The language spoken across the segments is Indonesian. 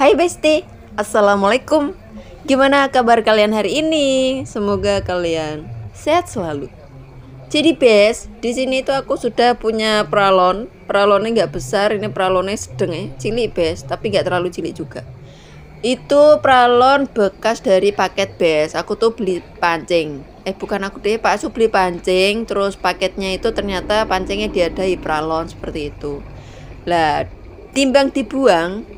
Hai Besti, Assalamualaikum. Gimana kabar kalian hari ini? Semoga kalian sehat selalu. Jadi Bes, di sini tuh aku sudah punya pralon. Pralonnya nggak besar, ini pralonnya sedang ya, cilik Bes, tapi nggak terlalu cilik juga. Itu pralon bekas dari paket Bes. Aku tuh beli pancing. Bukan aku deh, Pak Su beli pancing. Terus paketnya itu ternyata pancingnya diadai pralon seperti itu. Lah, timbang dibuang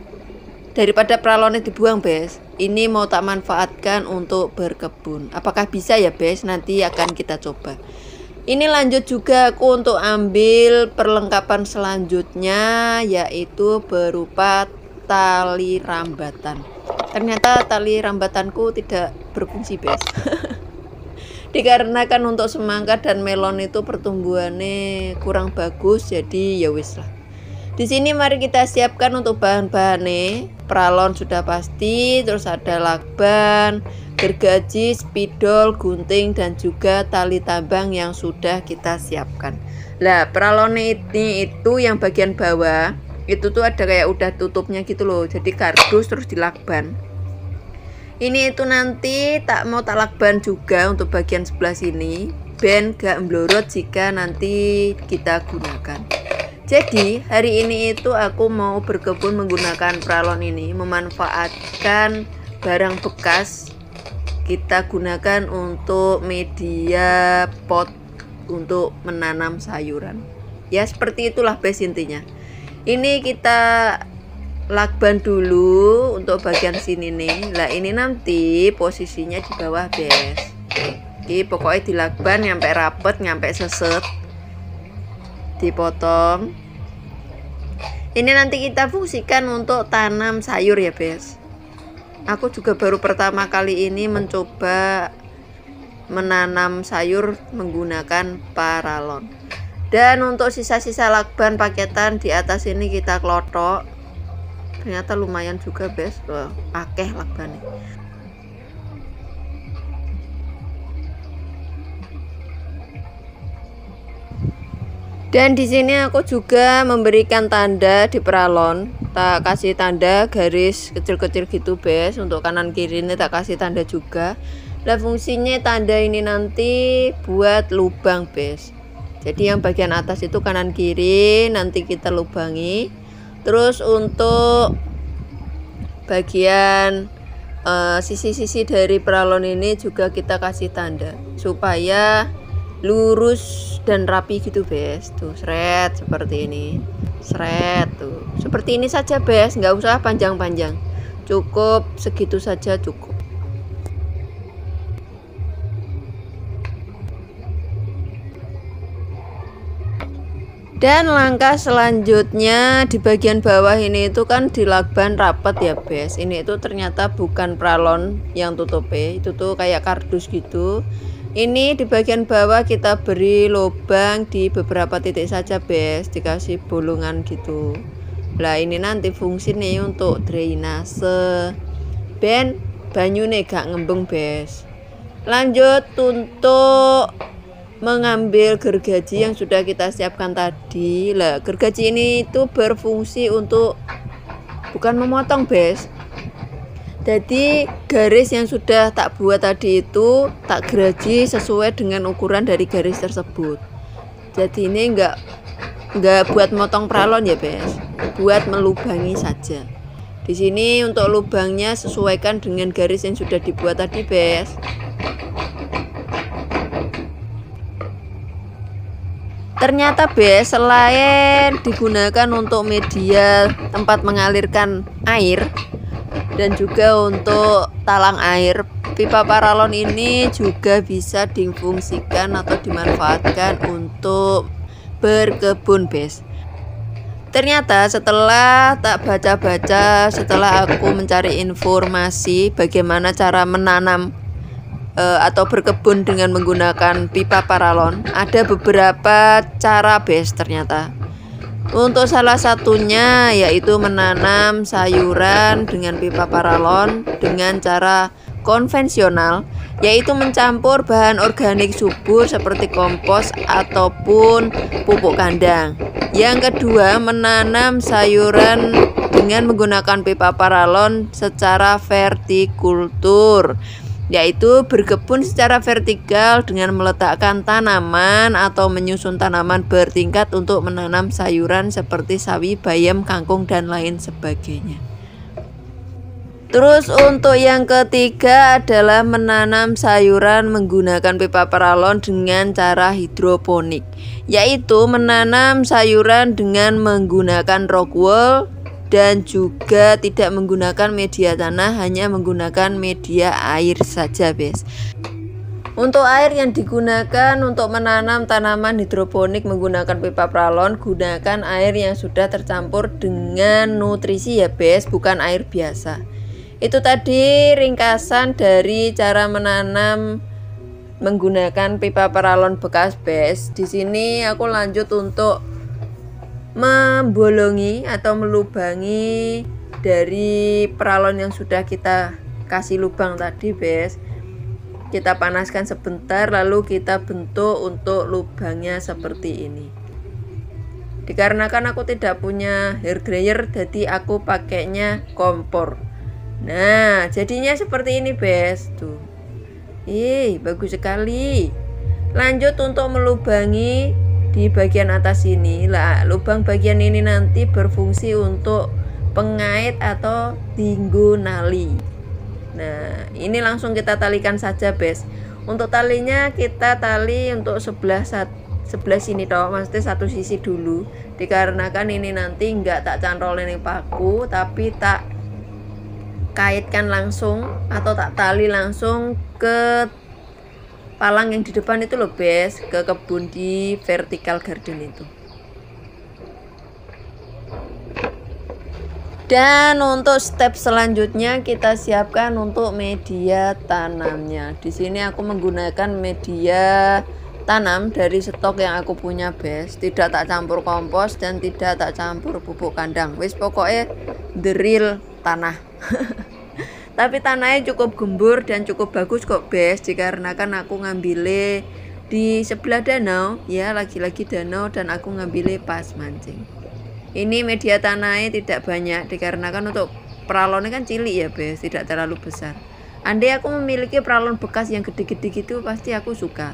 daripada pralonnya dibuang Bes, ini mau tak manfaatkan untuk berkebun. Apakah bisa ya Bes? Nanti akan kita coba. Ini lanjut juga aku untuk ambil perlengkapan selanjutnya, yaitu berupa tali rambatan. Ternyata tali rambatanku tidak berfungsi Bes. Dikarenakan untuk semangka dan melon itu pertumbuhannya kurang bagus, jadi ya wis lah. Di sini mari kita siapkan untuk bahan-bahannya. Pralon sudah pasti, terus ada lakban, gergaji, spidol, gunting, dan juga tali tambang yang sudah kita siapkan. Lah, pralonnya ini itu yang bagian bawah itu tuh ada kayak udah tutupnya gitu loh. Jadi kardus terus dilakban. Ini itu nanti tak lakban juga untuk bagian sebelah sini, ben gak melorot jika nanti kita gunakan. Jadi hari ini itu aku mau berkebun menggunakan pralon ini, memanfaatkan barang bekas kita gunakan untuk media pot untuk menanam sayuran. Ya seperti itulah Bes intinya. Ini kita lakban dulu untuk bagian sini nih. Lah ini nanti posisinya di bawah Bes. Oke, pokoknya dilakban nyampe rapet, nyampe seset, dipotong. Ini nanti kita fungsikan untuk tanam sayur ya Bes. Aku juga baru pertama kali ini mencoba menanam sayur menggunakan paralon. Dan untuk sisa-sisa lakban paketan di atas ini kita klotok. Ternyata lumayan juga Bes. Wah, akeh lakbannya. Dan di sini aku juga memberikan tanda di pralon. Tak kasih tanda garis kecil-kecil gitu Bes. Untuk kanan kiri ini tak kasih tanda juga. Nah fungsinya tanda ini nanti buat lubang Bes. Jadi yang bagian atas itu kanan kiri nanti kita lubangi. Terus untuk bagian sisi-sisi dari pralon ini juga kita kasih tanda supaya lurus dan rapi gitu Bes. Tuh seret seperti ini, seret tuh seperti ini saja Bes, nggak usah panjang-panjang, cukup segitu saja cukup. Dan langkah selanjutnya di bagian bawah ini itu kan dilakban rapet ya Bes. Ini itu ternyata bukan pralon yang tutupnya, itu tuh kayak kardus gitu. Ini di bagian bawah kita beri lubang di beberapa titik saja Bes, dikasih bolongan gitu. Lah ini nanti fungsinya untuk drainase, ben banyune gak ngembeng Bes. Lanjut untuk mengambil gergaji yang sudah kita siapkan tadi. Lah gergaji ini itu berfungsi untuk bukan memotong Bes. Jadi garis yang sudah tak buat tadi itu tak geraji sesuai dengan ukuran dari garis tersebut. Jadi ini enggak buat motong pralon ya Bes, buat melubangi saja. Di sini untuk lubangnya sesuaikan dengan garis yang sudah dibuat tadi Bes. Ternyata Bes, selain digunakan untuk media tempat mengalirkan air dan juga untuk talang air, pipa paralon ini juga bisa difungsikan atau dimanfaatkan untuk berkebun Bes. Ternyata setelah tak baca-baca, setelah aku mencari informasi bagaimana cara menanam atau berkebun dengan menggunakan pipa paralon, ada beberapa cara Bes ternyata. Untuk salah satunya yaitu menanam sayuran dengan pipa paralon dengan cara konvensional, yaitu mencampur bahan organik subur seperti kompos ataupun pupuk kandang. Yang kedua, menanam sayuran dengan menggunakan pipa paralon secara vertikultur, yaitu berkebun secara vertikal dengan meletakkan tanaman atau menyusun tanaman bertingkat untuk menanam sayuran seperti sawi, bayam, kangkung, dan lain sebagainya. Terus untuk yang ketiga adalah menanam sayuran menggunakan pipa paralon dengan cara hidroponik, yaitu menanam sayuran dengan menggunakan rock wool dan juga tidak menggunakan media tanah, hanya menggunakan media air saja, guys. Untuk air yang digunakan untuk menanam tanaman hidroponik menggunakan pipa paralon, gunakan air yang sudah tercampur dengan nutrisi ya, guys, bukan air biasa. Itu tadi ringkasan dari cara menanam menggunakan pipa paralon bekas, guys. Di sini aku lanjut untuk membolongi atau melubangi dari paralon yang sudah kita kasih lubang tadi, guys. Kita panaskan sebentar lalu kita bentuk untuk lubangnya seperti ini. Dikarenakan aku tidak punya hair dryer, jadi aku pakainya kompor. Nah, jadinya seperti ini, guys. Tuh. Bagus sekali. Lanjut untuk melubangi di bagian atas ini. Lah, lubang bagian ini nanti berfungsi untuk pengait atau tinggu nali. Nah, ini langsung kita talikan saja, guys. Untuk talinya kita tali untuk sebelah sini toh, maksudnya satu sisi dulu. Dikarenakan ini nanti enggak tak cantolin paku, tapi tak kaitkan langsung atau tak tali langsung ke palang yang di depan itu loh, guys, ke kebun di vertical garden itu. Dan untuk step selanjutnya kita siapkan untuk media tanamnya. Di sini aku menggunakan media tanam dari stok yang aku punya, guys. Tidak tak campur kompos dan tidak tak campur pupuk kandang. Wis pokoknya the real tanah. Tapi tanahnya cukup gembur dan cukup bagus kok, guys, dikarenakan aku ngambilnya di sebelah danau, ya, lagi-lagi danau, dan aku ngambilnya pas mancing. Ini media tanahnya tidak banyak dikarenakan untuk paralonnya kan cilik ya, guys, tidak terlalu besar. Andai aku memiliki paralon bekas yang gede-gede gitu pasti aku suka.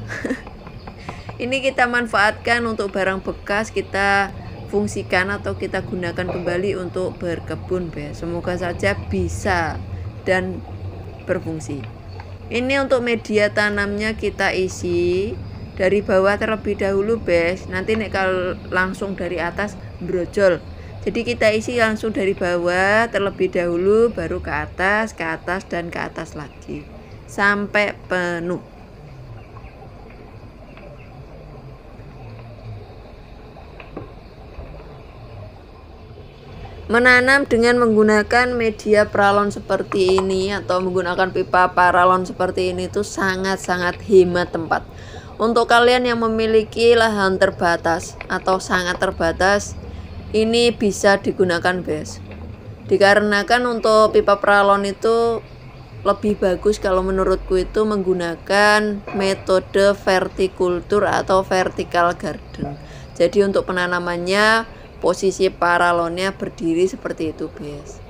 Ini kita manfaatkan untuk barang bekas, kita fungsikan atau kita gunakan kembali untuk berkebun, guys. Semoga saja bisa dan berfungsi. Ini untuk media tanamnya kita isi dari bawah terlebih dahulu, guys. Nanti nek kalau langsung dari atas brojol. Jadi kita isi langsung dari bawah terlebih dahulu, baru ke atas dan ke atas lagi sampai penuh. Menanam dengan menggunakan media paralon seperti ini atau menggunakan pipa paralon seperti ini itu sangat-sangat hemat tempat. Untuk kalian yang memiliki lahan terbatas atau sangat terbatas, ini bisa digunakan, guys. Dikarenakan untuk pipa paralon itu lebih bagus kalau menurutku itu menggunakan metode vertikultur atau vertical garden. Jadi untuk penanamannya posisi paralonnya berdiri seperti itu, guys.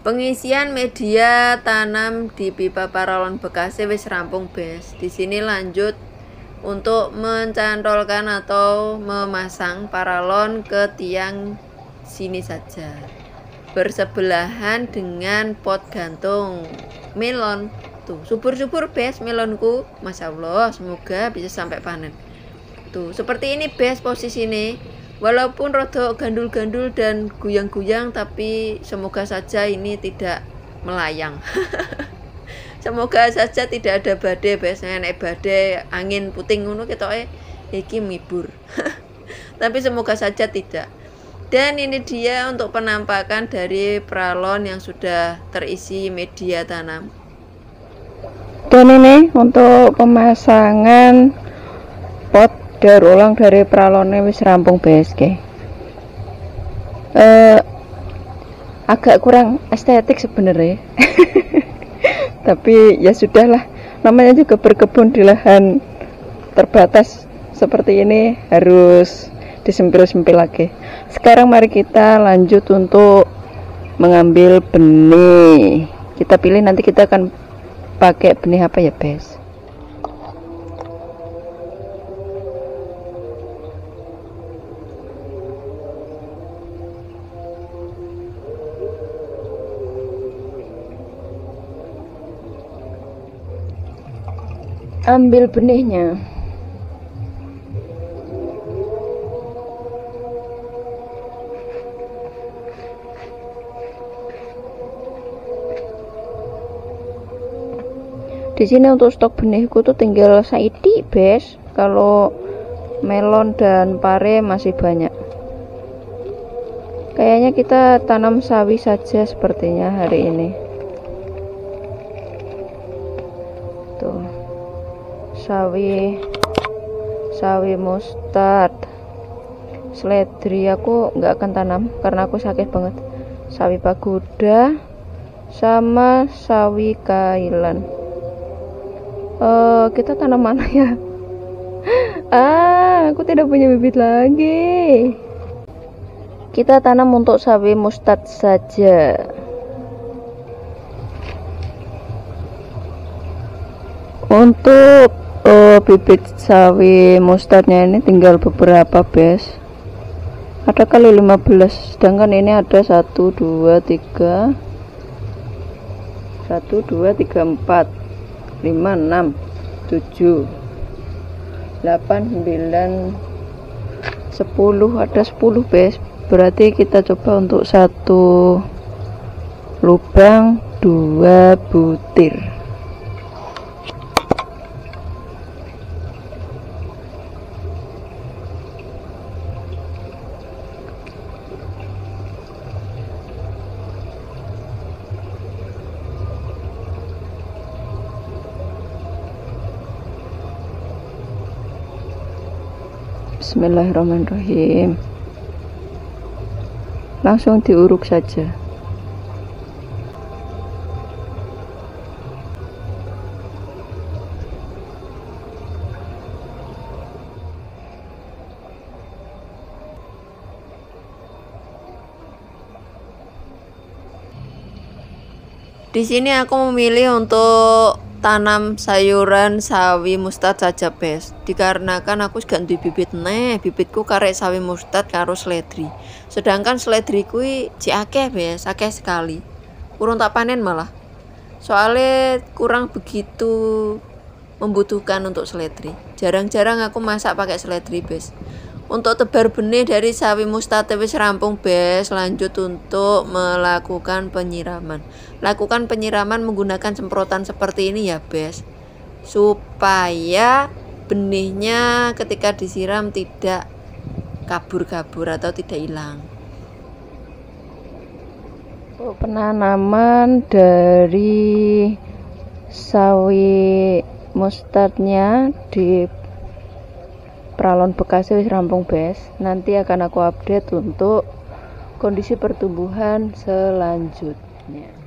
Pengisian media tanam di pipa paralon bekasnya wis rampung, guys. Di sini lanjut untuk mencantolkan atau memasang paralon ke tiang sini saja, bersebelahan dengan pot gantung melon. Tuh, subur-subur, guys, melonku. Masya Allah, semoga bisa sampai panen. Tuh, seperti ini, guys, posisi ini. Walaupun rada gandul-gandul dan guyang-guyang, tapi semoga saja ini tidak melayang. Semoga saja tidak ada badai, biasanya nek badai angin puting ngono ketoke iki mibur. tapi semoga saja tidak. Dan ini dia untuk penampakan dari pralon yang sudah terisi media tanam. Dan ini untuk pemasangan pot daur ulang dari pralonnya wis rampung BSK. Agak kurang estetik sebenarnya. Tapi ya sudahlah, namanya juga berkebun di lahan terbatas seperti ini, harus disempil-sempil lagi. Sekarang mari kita lanjut untuk mengambil benih. Kita pilih, nanti kita akan pakai benih apa ya, Bes? Ambil benihnya. Di sini untuk stok benihku tuh tinggal saidi, Bes. Kalau melon dan pare masih banyak. Kayaknya kita tanam sawi saja sepertinya hari ini. Tuh. Sawi mustard. Seledri aku nggak akan tanam karena aku sakit banget. Sawi pagoda sama sawi kailan. Kita tanam mana ya? Aku tidak punya bibit lagi. Kita tanam untuk sawi mustard saja. Untuk bibit sawi mustardnya ini tinggal beberapa, Bes. Ada kali 15, sedangkan ini ada 1 2 3 4 5, 6, 7, 8, 9, 10. Ada 10, Bes. Berarti kita coba untuk 1 lubang 2 butir. Bismillahirrahmanirrahim. Langsung diuruk saja. Di sini aku memilih untuk tanam sayuran sawi mustard saja, Bes. Dikarenakan aku gak duwe bibit bibitku karek sawi mustard karo seledri. Sedangkan seledri kuwi cek akeh, Bes, akeh sekali. Kurang tak panen malah. Soalnya kurang begitu membutuhkan untuk seledri. Jarang-jarang aku masak pakai seledri, Bes. Untuk tebar benih dari sawi mustard wis rampung, Bes. Lanjut untuk melakukan penyiraman. Lakukan penyiraman menggunakan semprotan seperti ini ya, Bes. Supaya benihnya ketika disiram tidak kabur-kabur atau tidak hilang. Penanaman dari sawi mustardnya di pralon bekas wis rampung, Bes. Nanti akan aku update untuk kondisi pertumbuhan selanjutnya.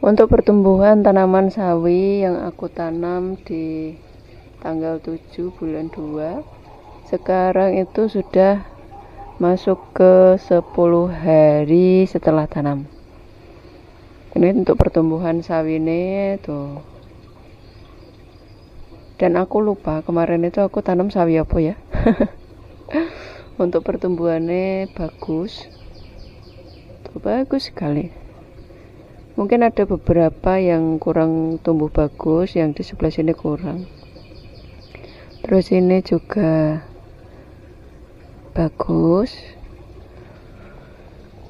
Untuk pertumbuhan tanaman sawi yang aku tanam di tanggal 7 bulan 2, sekarang itu sudah masuk ke 10 hari setelah tanam. Ini untuk pertumbuhan sawi ini tuh. Dan aku lupa kemarin itu aku tanam sawi apa ya. Untuk pertumbuhannya bagus. Tuh, bagus sekali. Mungkin ada beberapa yang kurang tumbuh bagus, yang di sebelah sini kurang. Terus ini juga bagus.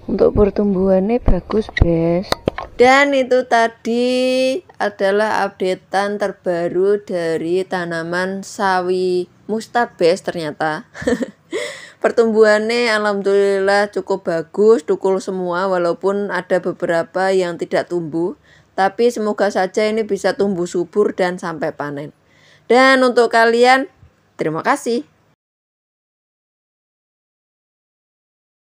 Untuk pertumbuhannya bagus, Bes. Dan itu tadi adalah updatean terbaru dari tanaman sawi mustabes ternyata. Pertumbuhannya alhamdulillah cukup bagus, tukul semua walaupun ada beberapa yang tidak tumbuh. Tapi semoga saja ini bisa tumbuh subur dan sampai panen. Dan untuk kalian, terima kasih.